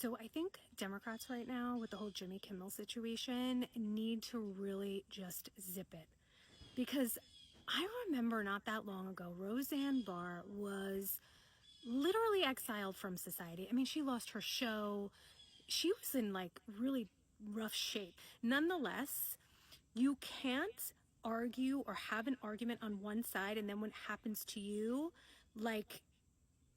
So I think Democrats right now, with the whole Jimmy Kimmel situation, need to really just zip it. Because I remember not that long ago, Roseanne Barr was literally exiled from society. I mean, she lost her show. She was in like really rough shape. Nonetheless, you can't argue or have an argument on one side and then when it happens to you, like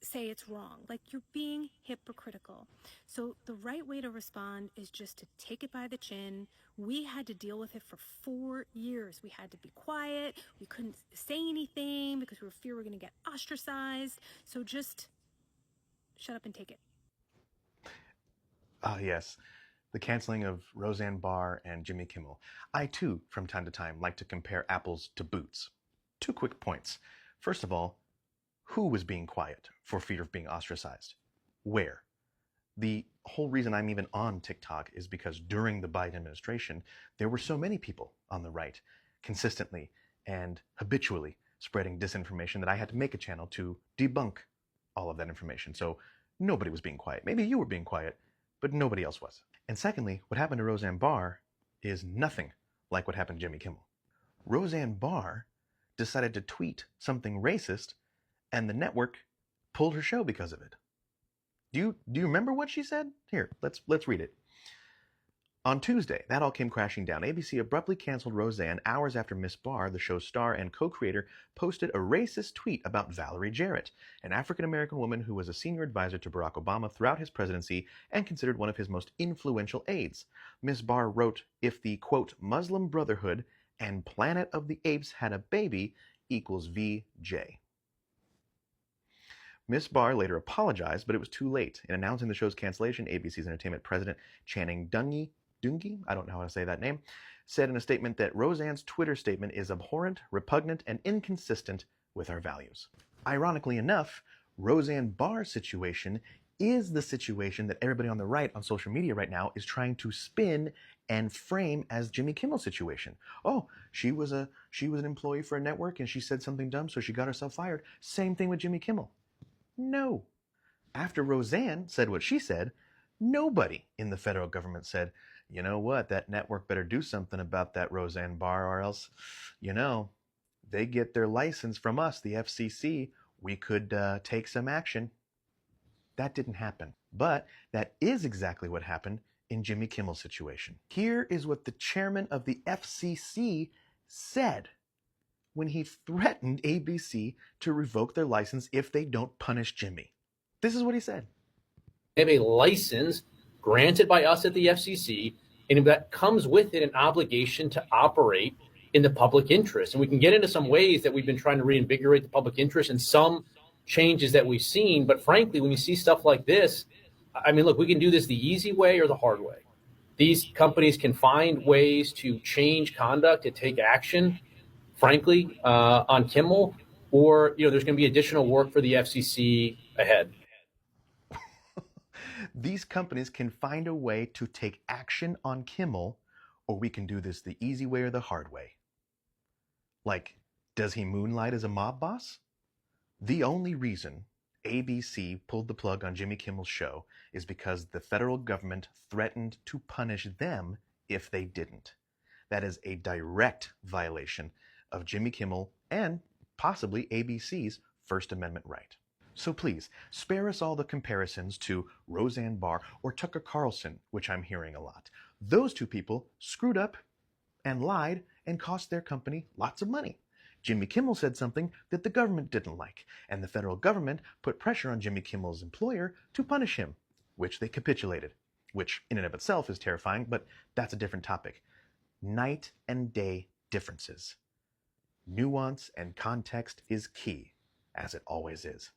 say it's wrong. Like you're being hypocritical. So the right way to respond is just to take it by the chin. We had to deal with it for 4 years. We had to be quiet. We couldn't say anything because we were fear we were going to get ostracized. So just shut up and take it. Ah, yes, the canceling of Roseanne Barr and Jimmy Kimmel. I too, from time to time, like to compare apples to boots. 2 quick points. First of all, who was being quiet for fear of being ostracized? Where? The whole reason I'm even on TikTok is because during the Biden administration, there were so many people on the right consistently and habitually spreading disinformation that I had to make a channel to debunk all of that information. So nobody was being quiet. Maybe you were being quiet, but nobody else was. And secondly, what happened to Roseanne Barr is nothing like what happened to Jimmy Kimmel. Roseanne Barr decided to tweet something racist, and the network pulled her show because of it. Do you remember what she said? Here, let's read it. On Tuesday, that all came crashing down. ABC abruptly canceled Roseanne hours after Miss Barr, the show's star and co-creator, posted a racist tweet about Valerie Jarrett, an African-American woman who was a senior advisor to Barack Obama throughout his presidency and considered one of his most influential aides. Miss Barr wrote, "If the, quote, Muslim Brotherhood and Planet of the Apes had a baby equals VJ." Miss Barr later apologized, but it was too late. In announcing the show's cancellation, ABC's entertainment president Channing Dungey, I don't know how to say that name, said in a statement that Roseanne's Twitter statement is abhorrent, repugnant, and inconsistent with our values. Ironically enough, Roseanne Barr's situation is the situation that everybody on the right on social media right now is trying to spin and frame as Jimmy Kimmel's situation. Oh, she was an employee for a network and she said something dumb, so she got herself fired. Same thing with Jimmy Kimmel. No. After Roseanne said what she said, nobody in the federal government said, you know what, that network better do something about that Roseanne Barr, or else, they get their license from us, the FCC. We could take some action. That didn't happen. But that is exactly what happened in Jimmy Kimmel's situation. Here is what the chairman of the FCC said when he threatened ABC to revoke their license if they don't punish Jimmy. This is what he said. They have a license granted by us at the FCC, and that comes with it an obligation to operate in the public interest. And we can get into some ways that we've been trying to reinvigorate the public interest and some changes that we've seen. But frankly, when you see stuff like this, I mean, look, we can do this the easy way or the hard way. These companies can find ways to change conduct, to take action, frankly, on Kimmel, or there's going to be additional work for the FCC ahead. These companies can find a way to take action on Kimmel, or we can do this the easy way or the hard way. Like, does he moonlight as a mob boss? The only reason ABC pulled the plug on Jimmy Kimmel's show is because the federal government threatened to punish them if they didn't. That is a direct violation of Jimmy Kimmel and possibly ABC's First Amendment right. So please, spare us all the comparisons to Roseanne Barr or Tucker Carlson, which I'm hearing a lot. Those two people screwed up and lied and cost their company lots of money. Jimmy Kimmel said something that the government didn't like, and the federal government put pressure on Jimmy Kimmel's employer to punish him, which they capitulated, which in and of itself is terrifying, but that's a different topic. Night and day differences. Nuance and context is key, as it always is.